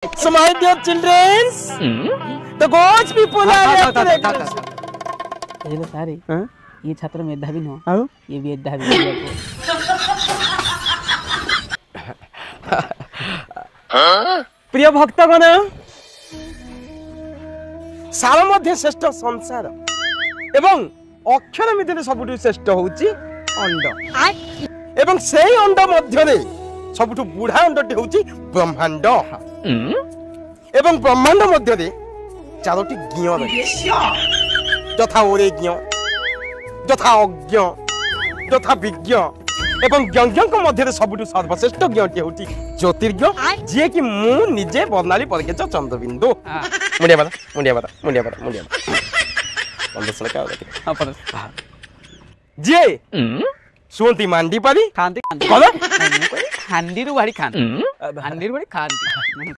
So my dear children, the God's people are ये सारे ये छात्र मेधावी न आओ ये भी मेधावी प्रिय भक्तगण सार मध्य श्रेष्ठ संसार एवं अक्षर भितर सबुठ श्रेष्ठ होउची अंड एवं सेही अंड मध्य सबुठ बुढ़ा अंडटी होउची ब्रह्मांड एवं ब्रह्मांड मध्य चारोटी ज्ञ यथा ओरेज्ञ यथा अज्ञ यथा विज्ञ एवं ज्ञ मध्य सबुठ सर्वश्रेष्ठ ज्ञटी होउची ज्योतिर्ज्ञ जे कि मु निजे बर्णाली परिकेच चंद्रबिंदु मुंडिया बादा पंदसला का जे सुंती मांडी पारी खांती कला हांडी रु बाड़ी खान हांडी रु बाड़ी खान